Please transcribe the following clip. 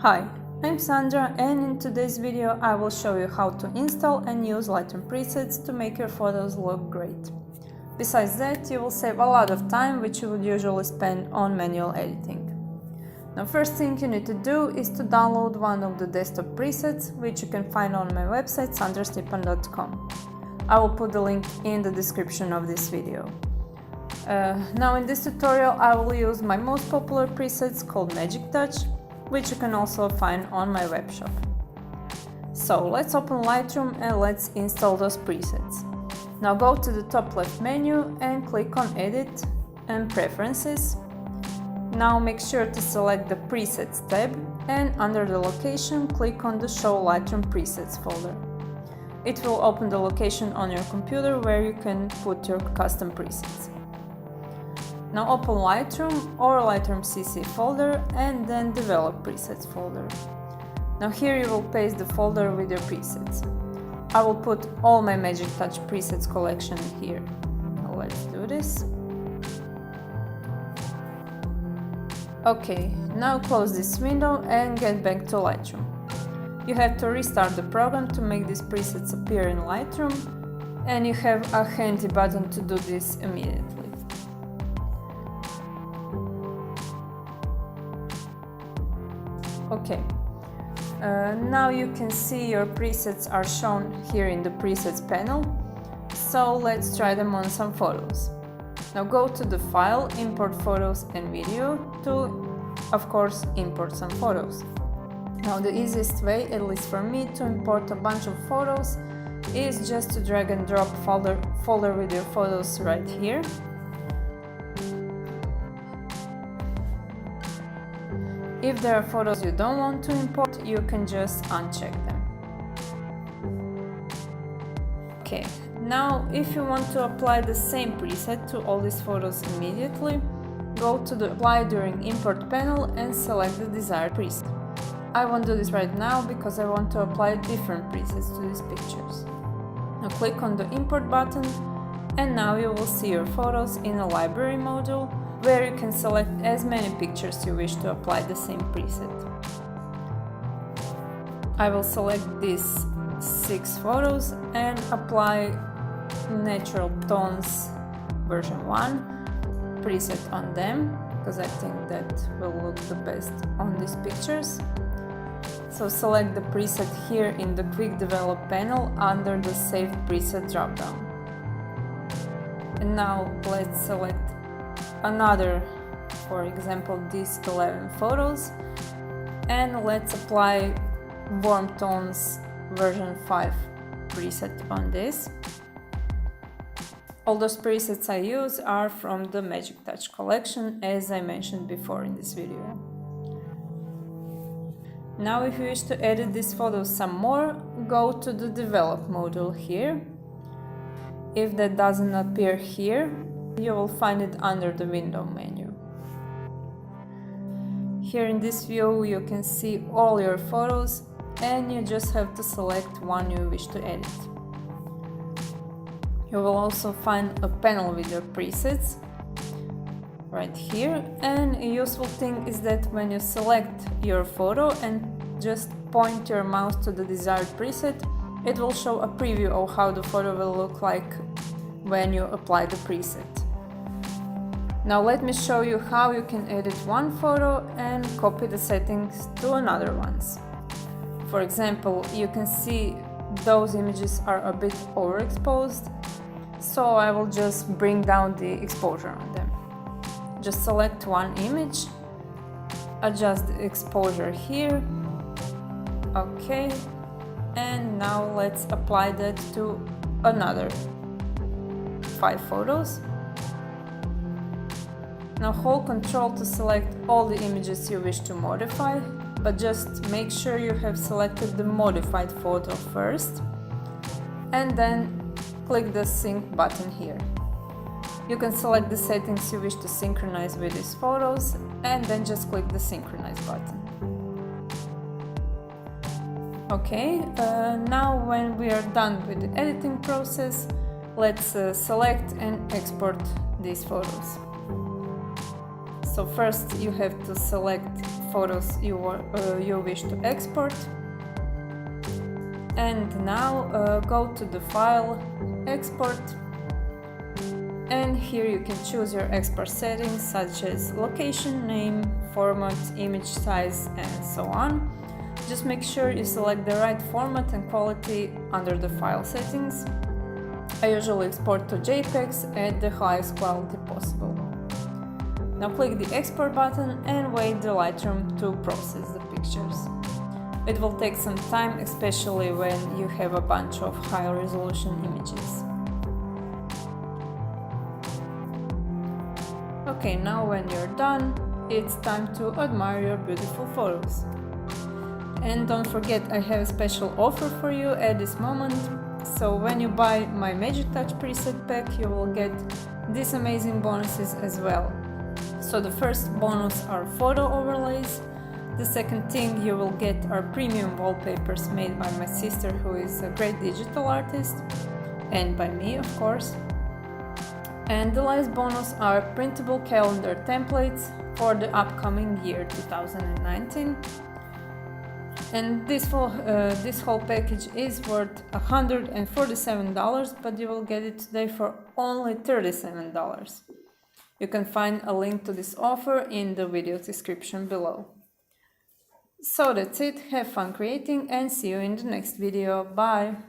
Hi, I'm Sandra, and in today's video I will show you how to install and use Lightroom presets to make your photos look great. Besides that, you will save a lot of time which you would usually spend on manual editing. Now, first thing you need to do is to download one of the desktop presets, which you can find on my website sandrastipan.com. I will put the link in the description of this video. Now in this tutorial I will use my most popular presets called Magic Touch, which you can also find on my web shop. So let's open Lightroom and let's install those presets. Now go to the top left menu and click on Edit and Preferences. Now make sure to select the Presets tab, and under the location click on the Show Lightroom Presets folder. It will open the location on your computer where you can put your custom presets. Now open Lightroom or Lightroom CC folder and then Develop Presets folder. Now here you will paste the folder with your presets. I will put all my Magic Touch presets collection here. Now let's do this. Okay, now close this window and get back to Lightroom. You have to restart the program to make these presets appear in Lightroom, and you have a handy button to do this immediately. Okay, now you can see your presets are shown here in the presets panel, so let's try them on some photos. Now go to the file, import photos and video to, of course, import some photos. Now the easiest way, at least for me, to import a bunch of photos is just to drag and drop folder with your photos right here. If there are photos you don't want to import, you can just uncheck them. Okay, now if you want to apply the same preset to all these photos immediately, go to the Apply During Import panel and select the desired preset. I won't do this right now because I want to apply different presets to these pictures. Now click on the Import button, and now you will see your photos in a library module, where you can select as many pictures you wish to apply the same preset. I will select these 6 photos and apply Natural Tones version 1 preset on them, because I think that will look the best on these pictures. So select the preset here in the Quick Develop panel under the Save Preset dropdown. And now let's select another, for example, these 11 photos, and let's apply Warm Tones version 5 preset on this. All those presets I use are from the Magic Touch collection, as I mentioned before in this video. Now if you wish to edit these photos some more, go to the Develop module here. If that doesn't appear here, you will find it under the Window menu. Here in this view you can see all your photos, and you just have to select one you wish to edit. You will also find a panel with your presets right here, and a useful thing is that when you select your photo and just point your mouse to the desired preset, it will show a preview of how the photo will look like when you apply the preset. Now let me show you how you can edit one photo and copy the settings to another ones. For example, you can see those images are a bit overexposed, so I will just bring down the exposure on them. Just select one image, adjust the exposure here, okay, and now let's apply that to another 5 photos. Now hold Ctrl to select all the images you wish to modify, but just make sure you have selected the modified photo first, and then click the Sync button here. You can select the settings you wish to synchronize with these photos, and then just click the Synchronize button. Okay, now when we are done with the editing process, let's select and export these photos. So first you have to select photos you wish to export. And now go to the file, export, and here you can choose your export settings such as location, name, format, image size, and so on. Just make sure you select the right format and quality under the file settings. I usually export to JPEGs at the highest quality possible. Now click the export button and wait the Lightroom to process the pictures. It will take some time, especially when you have a bunch of high resolution images. Okay, now when you're done, it's time to admire your beautiful photos. And don't forget, I have a special offer for you at this moment. So when you buy my Magic Touch preset pack, you will get these amazing bonuses as well. So the first bonus are photo overlays. The second thing you will get are premium wallpapers made by my sister, who is a great digital artist, and by me, of course. And the last bonus are printable calendar templates for the upcoming year 2019. And this whole package is worth $147, but you will get it today for only $37. You can find a link to this offer in the video description below. So that's it, have fun creating and see you in the next video, bye!